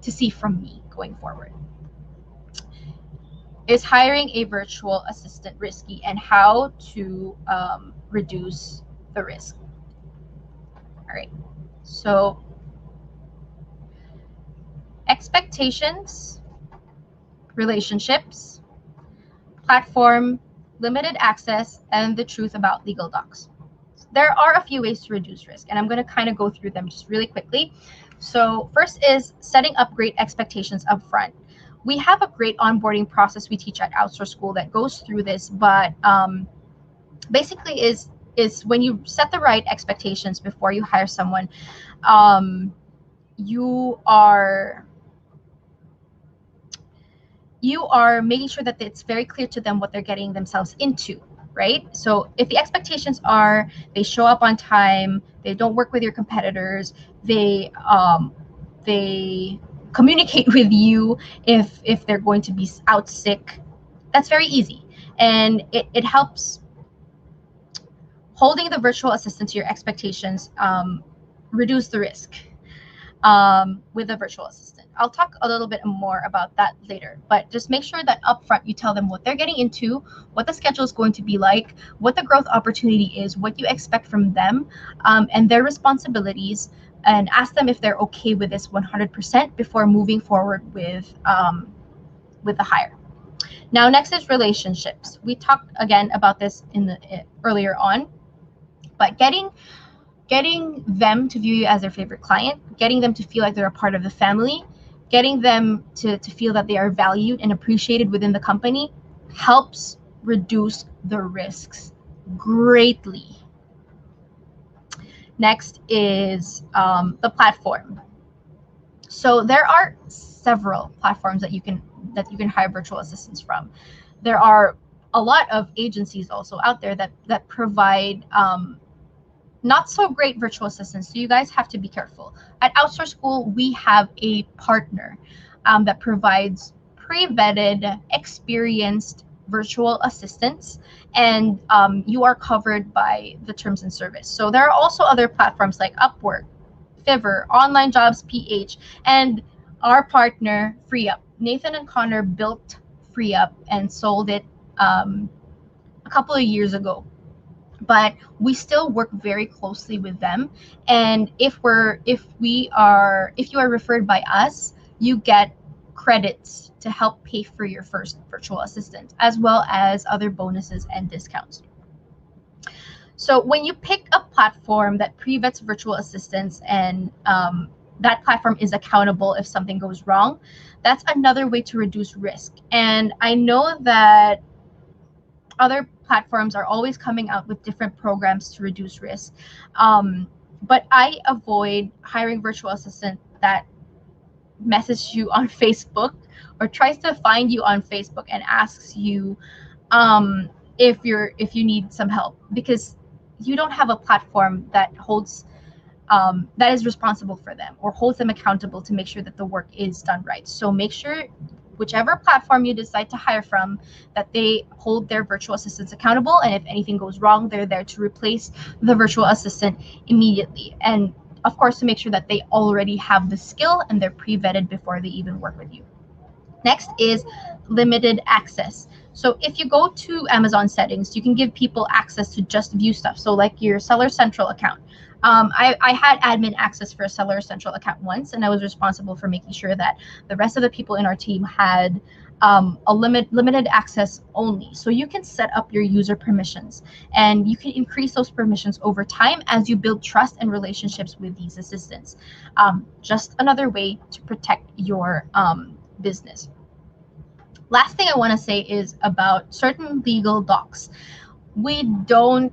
to see from me going forward? Is hiring a virtual assistant risky, and how to reduce the risk? All right, so expectations, relationships, platform, limited access, and the truth about legal docs. There are a few ways to reduce risk, and I'm going to kind of go through them just really quickly. So first is setting up great expectations up front. We have a great onboarding process we teach at Outsource School that goes through this, but basically is when you set the right expectations before you hire someone, you are making sure that it's very clear to them what they're getting themselves into, right? So if the expectations are they show up on time, they don't work with your competitors, they communicate with you if they're going to be out sick, that's very easy. And it helps holding the virtual assistant to your expectations, reduce the risk with a virtual assistant. I'll talk a little bit more about that later, but just make sure that upfront you tell them what they're getting into, what the schedule is going to be like, what the growth opportunity is, what you expect from them, and their responsibilities, and ask them if they're okay with this 100% before moving forward with the hire. Now, next is relationships. We talked again about this earlier on, but getting them to view you as their favorite client, getting them to feel like they're a part of the family, getting them to feel that they are valued and appreciated within the company helps reduce the risks greatly. Next is the platform. So there are several platforms that you can hire virtual assistants from. There are a lot of agencies also out there that provide not so great virtual assistants. So you guys have to be careful. At Outsource School, we have a partner that provides pre-vetted, experienced virtual assistants, and you are covered by the terms and service. So there are also other platforms like Upwork, Fiverr, Online Jobs PH, and our partner, FreeUp. Nathan and Connor built FreeUp and sold it a couple of years ago. But we still work very closely with them, and if you are referred by us, you get credits to help pay for your first virtual assistant, as well as other bonuses and discounts. So when you pick a platform that pre-vets virtual assistants and that platform is accountable if something goes wrong, that's another way to reduce risk. And I know that other platforms are always coming out with different programs to reduce risk. But I avoid hiring virtual assistant that messages you on Facebook or tries to find you on Facebook and asks you if you need some help, because you don't have a platform that holds that is responsible for them or holds them accountable to make sure that the work is done right. So make sure whichever platform you decide to hire from, that they hold their virtual assistants accountable, and if anything goes wrong, they're there to replace the virtual assistant immediately. And of course, to make sure that they already have the skill and they're pre-vetted before they even work with you. Next is limited access. So if you go to Amazon settings, you can give people access to just view stuff. So like your Seller Central account. I had admin access for a Seller Central account once, and I was responsible for making sure that the rest of the people in our team had a limited access only. So you can set up your user permissions, and you can increase those permissions over time as you build trust and relationships with these assistants. Just another way to protect your business. Last thing I want to say is about certain legal docs. We don't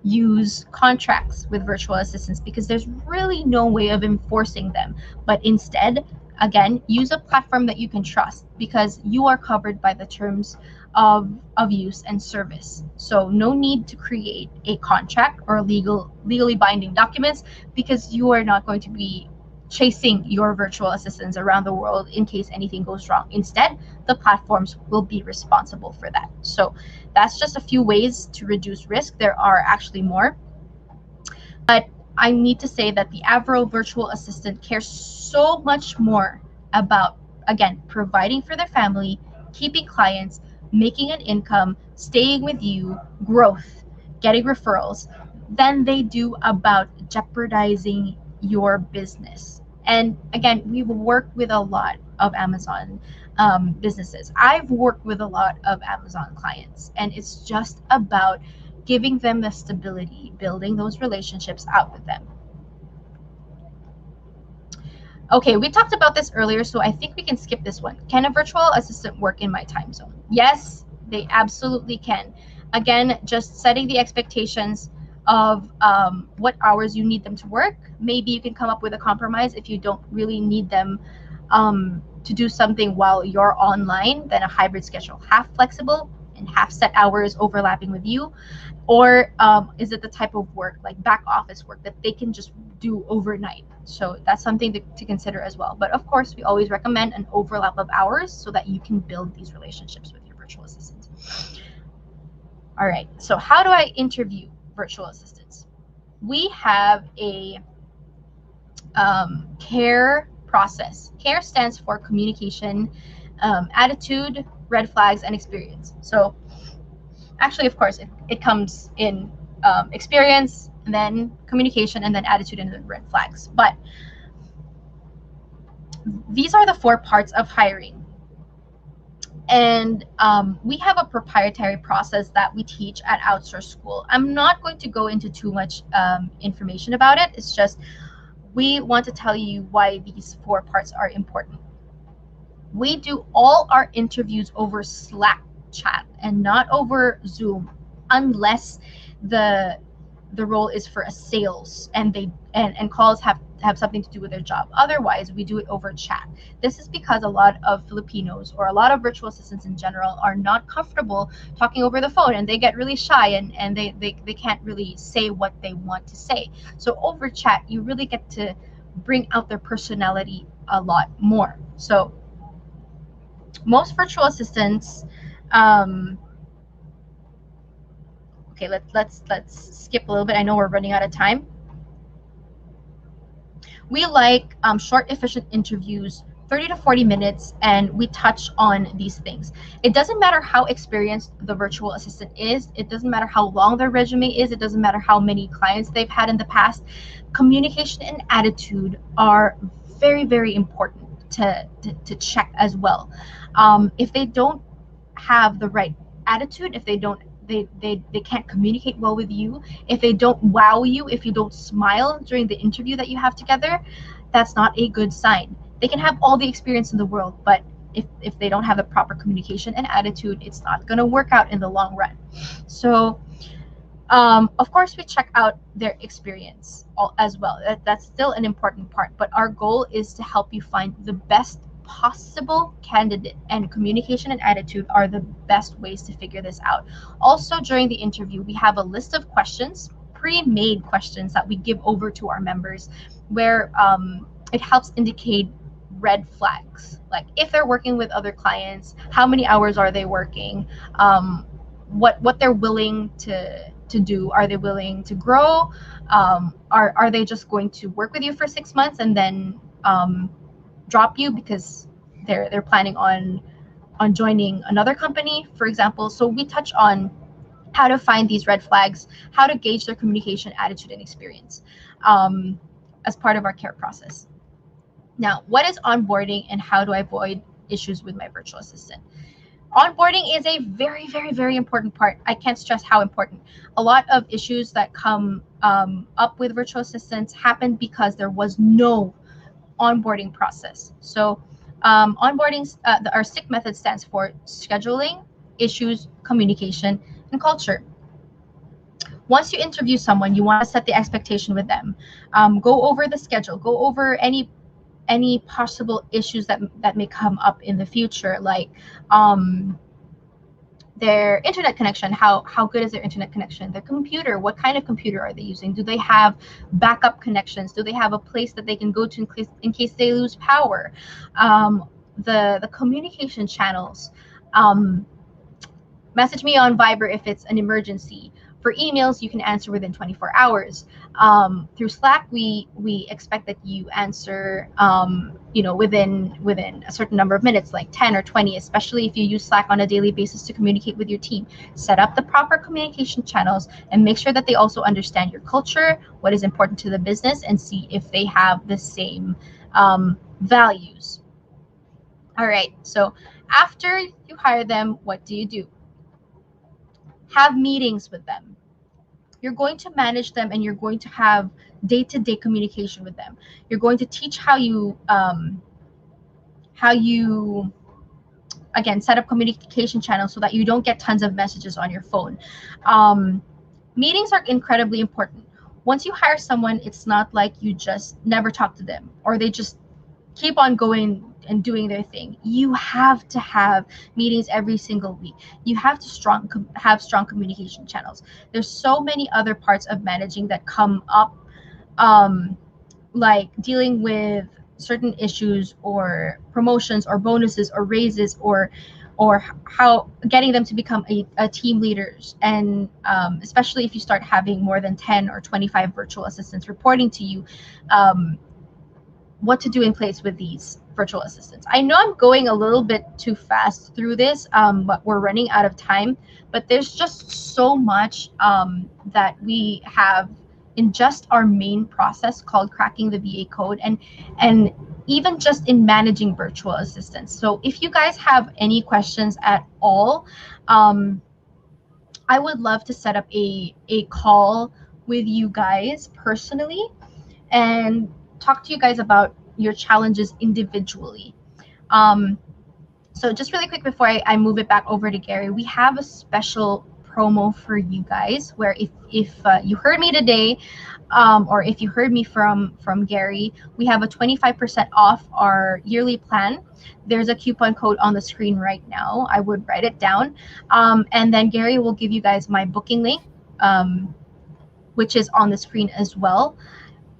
use contracts with virtual assistants because there's really no way of enforcing them. But instead, again, use a platform that you can trust, because you are covered by the terms of use and service. So no need to create a contract or legally binding documents, because you are not going to be chasing your virtual assistants around the world in case anything goes wrong. Instead, the platforms will be responsible for that. So that's just a few ways to reduce risk. There are actually more. But I need to say that the Avro virtual assistant cares so much more about, again, providing for their family, keeping clients, making an income, staying with you, growth, getting referrals, than they do about jeopardizing your business. And again, we've worked with a lot of Amazon businesses. I've worked with a lot of Amazon clients, and it's just about giving them the stability, building those relationships out with them. Okay, we talked about this earlier, so I think we can skip this one. Can a virtual assistant work in my time zone? Yes, they absolutely can. Again, just setting the expectations of what hours you need them to work. Maybe you can come up with a compromise if you don't really need them to do something while you're online, then a hybrid schedule, half flexible and half set hours overlapping with you. Or is it the type of work, like back office work, that they can just do overnight? So that's something to consider as well. But of course, we always recommend an overlap of hours so that you can build these relationships with your virtual assistant. All right, so how do I interview virtual assistants? We have a CARE process. CARE stands for communication, attitude, red flags, and experience. So actually, of course, it comes in experience, and then communication, and then attitude, and then red flags. But these are the 4 parts of hiring. And we have a proprietary process that we teach at Outsource School. I'm not going to go into too much information about it. It's just we want to tell you why these 4 parts are important. We do all our interviews over Slack chat and not over Zoom, unless the role is for a sales and calls have something to do with their job. Otherwise, we do it over chat. This is because a lot of Filipinos, or a lot of virtual assistants in general, are not comfortable talking over the phone, and they get really shy, and they can't really say what they want to say. So over chat, you really get to bring out their personality a lot more. So most virtual assistants, okay, let's skip a little bit. I know we're running out of time. We like short, efficient interviews, 30 to 40 minutes, and we touch on these things. It doesn't matter how experienced the virtual assistant is. It doesn't matter how long their resume is. It doesn't matter how many clients they've had in the past. Communication and attitude are very, very important to check as well. If they don't have the right attitude, if they can't communicate well with you, if they don't wow you, if you don't smile during the interview that you have together, that's not a good sign. They can have all the experience in the world, but if they don't have the proper communication and attitude, it's not going to work out in the long run. So of course, we check out their experience as well. That's still an important part. But our goal is to help you find the best possible candidate, and communication and attitude are the best ways to figure this out. Also, during the interview, we have a list of questions, pre-made questions that we give over to our members, where it helps indicate red flags, like if they're working with other clients, how many hours are they working, what they're willing to do. Are they willing to grow? Are they just going to work with you for 6 months and then drop you because they're planning on joining another company, for example? So we touch on how to find these red flags, how to gauge their communication, attitude, and experience as part of our care process. Now, what is onboarding and how do I avoid issues with my virtual assistant? Onboarding is a very, very, very important part. I can't stress how important. A lot of issues that come up with virtual assistants happen because there was no onboarding process. So onboarding, our SICK method stands for scheduling, issues, communication, and culture. Once you interview someone, you want to set the expectation with them. Go over the schedule. Go over any possible issues that may come up in the future, like their internet connection. How good is their internet connection? Their computer, what kind of computer are they using? Do they have backup connections? Do they have a place that they can go to in case they lose power? The communication channels. Message me on Viber if it's an emergency. For emails, you can answer within 24 hours. Through Slack, we expect that you answer, within a certain number of minutes, like 10 or 20, especially if you use Slack on a daily basis to communicate with your team. Set up the proper communication channels and make sure that they also understand your culture, what is important to the business, and see if they have the same values. All right, so after you hire them, what do? Have meetings with them. You're going to manage them and you're going to have day-to-day communication with them. You're going to teach how you again set up communication channels so that you don't get tons of messages on your phone. Meetings are incredibly important. Once you hire someone, it's not like you just never talk to them or they just keep on going and doing their thing. You have to have meetings every single week. You have to have strong communication channels. There's so many other parts of managing that come up, like dealing with certain issues or promotions or bonuses or raises or how getting them to become a team leaders, and especially if you start having more than 10 or 25 virtual assistants reporting to you, what to do in place with these virtual assistants. I know I'm going a little bit too fast through this, but we're running out of time. But there's just so much that we have in just our main process called cracking the VA code, and even just in managing virtual assistants. So if you guys have any questions at all, I would love to set up a call with you guys personally and talk to you guys about your challenges individually. So just really quick before I move it back over to Gary, we have a special promo for you guys where if you heard me today, or if you heard me from Gary, we have a 25% off our yearly plan. There's a coupon code on the screen right now. I would write it down. And then Gary will give you guys my booking link, which is on the screen as well.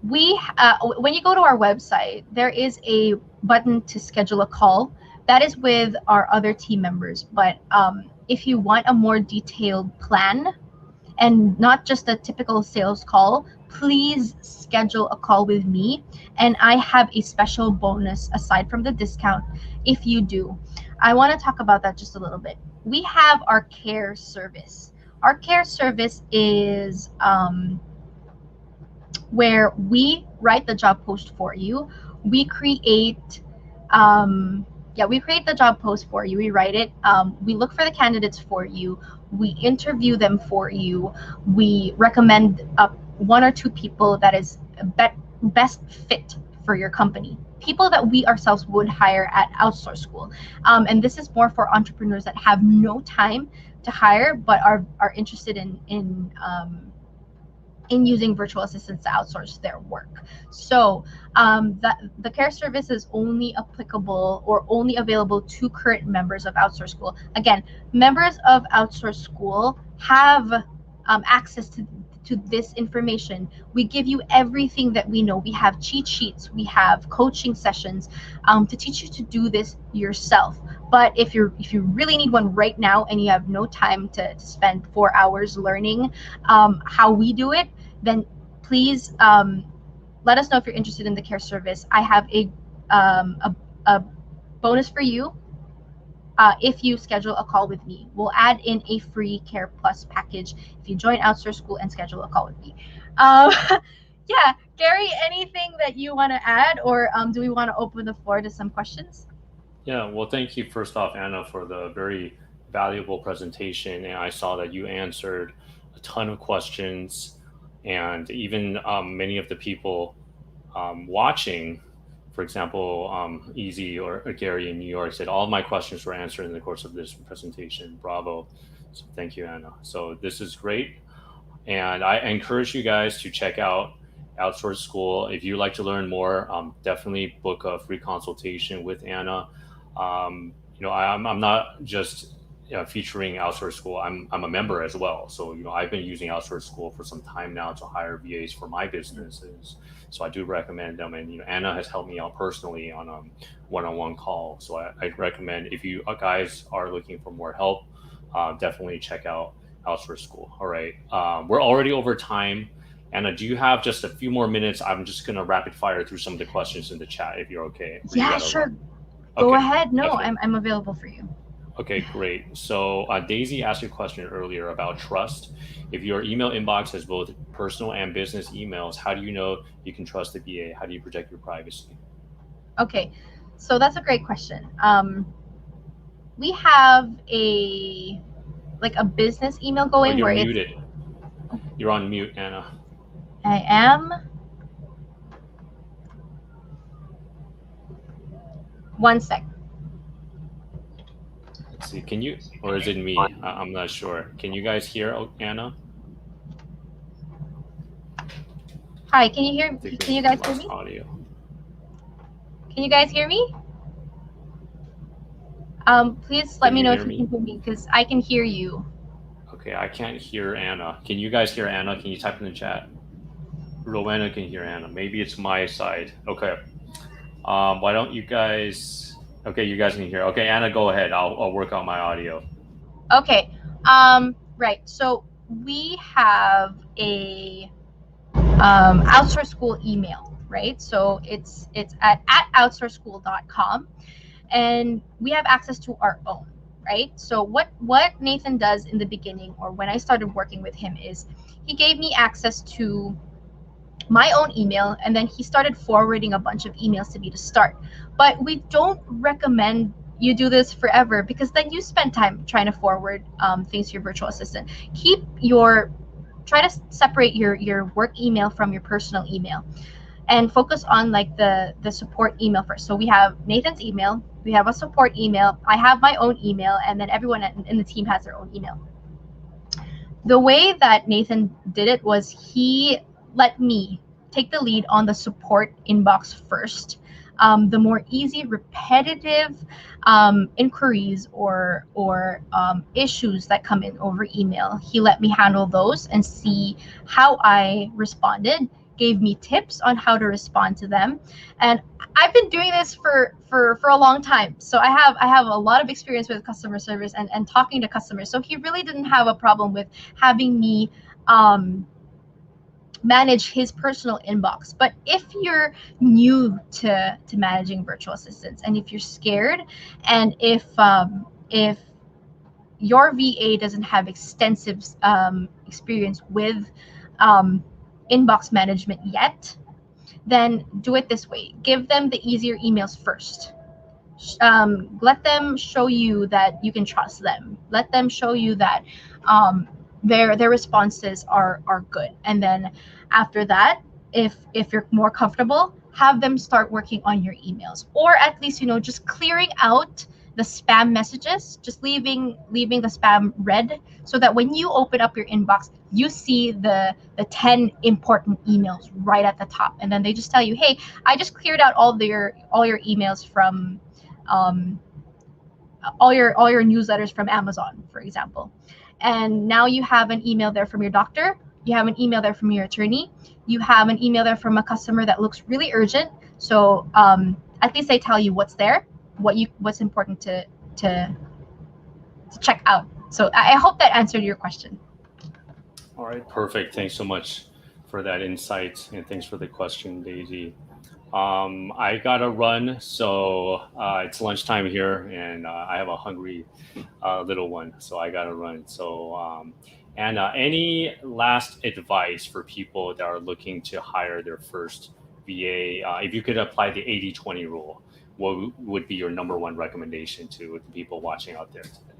When you go to our website, there is a button to schedule a call. That is with our other team members. But if you want a more detailed plan and not just a typical sales call, please schedule a call with me. And I have a special bonus aside from the discount if you do. I want to talk about that just a little bit. We have our care service. Our care service is where we write the job post for you. We create Yeah, we create the job post for you. We write it. We look for the candidates for you. We interview them for you. We recommend one or two people that is best fit for your company. People that we ourselves would hire at outsource school. And this is more for entrepreneurs that have no time to hire but are interested in using virtual assistants to outsource their work. So the care service is only applicable or only available to current members of outsource school. Again, members of outsource school have access to this information. We give you everything that we know. We have cheat sheets, we have coaching sessions to teach you to do this yourself. But if you really need one right now and you have no time to spend 4 hours learning how we do it, then please let us know if you're interested in the care service. I have a bonus for you. If you schedule a call with me, we'll add in a free Care Plus package if you join Outsource School and schedule a call with me. Yeah, Gary, anything that you want to add, or do we want to open the floor to some questions? Yeah, well, thank you first off, Anna, for the very valuable presentation. And I saw that you answered a ton of questions, and even many of the people watching, for example, Easy or Gary in New York said all my questions were answered in the course of this presentation. Bravo. So thank you, Anna. So this is great. And I encourage you guys to check out Outsource School. If you'd like to learn more, definitely book a free consultation with Anna. I'm not just featuring Outsource School. I'm a member as well. So I've been using Outsource School for some time now to hire VAs for my businesses. So I do recommend them. And Anna has helped me out personally on one-on-one call. So I recommend, if you guys are looking for more help, definitely check out Outsource School. All right, we're already over time. Anna, do you have just a few more minutes? I'm just gonna rapid fire through some of the questions in the chat if you're okay. Or you Yeah, gotta sure. run. Go Okay, ahead. No, definitely. I'm available for you. Okay, great. So Daisy asked you a question earlier about trust. If your email inbox has both personal and business emails, how do you know you can trust the VA? How do you protect your privacy? Okay, so that's a great question. We have a business email Oh, going you're where it's muted. You're on mute, Anna. I am. One sec. Let's see. Can you, or is it me? I'm not sure. Can you guys hear Anna? Hi, can you hear? I think Can you we guys hear lost me? audio. Can you guys hear me? Please let Can me you know hear if you can me? hear me because I can hear you. Okay, I can't hear Anna. Can you guys hear Anna? Can you type in the chat? Rowena can hear Anna. Maybe it's my side. Okay. Why don't you guys? Okay, you guys can hear. Okay, Anna, go ahead. I'll work on my audio. Okay. Right. So we have a outsource school email, right? So it's at outsourceschool.com, and we have access to our own, right? So what Nathan does in the beginning, or when I started working with him, is he gave me access to my own email, and then he started forwarding a bunch of emails to me to start. But we don't recommend you do this forever, because then you spend time trying to forward things to your virtual assistant. Try to separate your work email from your personal email, and focus on like the support email first. So we have Nathan's email, we have a support email, I have my own email, and then everyone in the team has their own email. The way that Nathan did it was he let me take the lead on the support inbox first. The more easy, repetitive inquiries or issues that come in over email, he let me handle those and see how I responded. Gave me tips on how to respond to them, and I've been doing this for a long time. So I have a lot of experience with customer service and talking to customers. So he really didn't have a problem with having me manage his personal inbox. But if you're new to managing virtual assistants, and if you're scared, and if your VA doesn't have extensive experience with inbox management yet, then do it this way. Give them the easier emails first. Let them show you that you can trust them. Let them show you that um, their responses are good. And then after that, if you're more comfortable, have them start working on your emails, or at least just clearing out the spam messages, just leaving the spam read, so that when you open up your inbox, you see the 10 important emails right at the top, and then they just tell you, hey, I just cleared out all your emails from um, all your newsletters from Amazon, for example. And now you have an email there from your doctor, you have an email there from your attorney, you have an email there from a customer that looks really urgent. So at least they tell you what's there, what's important to check out. So I hope that answered your question. All right, perfect. Thanks so much for that insight, and thanks for the question, Daisy. I gotta run, so it's lunchtime here, and I have a hungry little one, so I gotta run. So, and any last advice for people that are looking to hire their first VA? If you could apply the 80-20 rule, what would be your number one recommendation to the people watching out there today?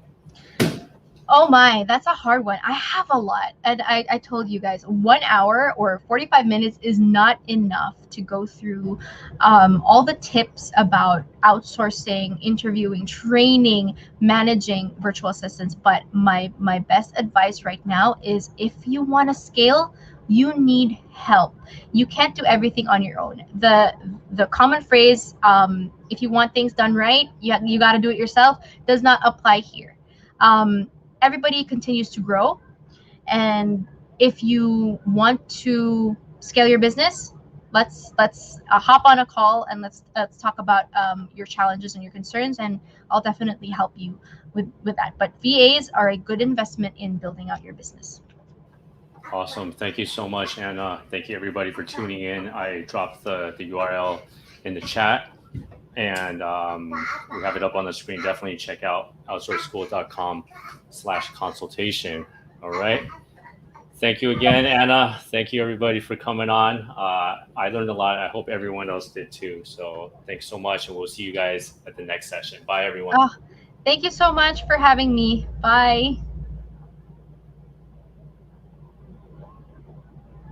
Oh my, that's a hard one. I have a lot. And I told you guys, 1 hour or 45 minutes is not enough to go through all the tips about outsourcing, interviewing, training, managing virtual assistants. But my best advice right now is, if you want to scale, you need help. You can't do everything on your own. The common phrase, if you want things done right, you got to do it yourself, does not apply here. Everybody continues to grow, and if you want to scale your business, let's hop on a call, and let's talk about your challenges and your concerns, and I'll definitely help you with that. But VAs are a good investment in building out your business. Awesome. Thank you so much, Anna. Thank you, everybody, for tuning in. I dropped the URL in the chat, and we have it up on the screen. Definitely check out outsourceschool.com/consultation. All right. Thank you again, Anna. Thank you, everybody, for coming on. I learned a lot. I hope everyone else did too. So thanks so much, and we'll see you guys at the next session. Bye, everyone. Oh, thank you so much for having me. Bye.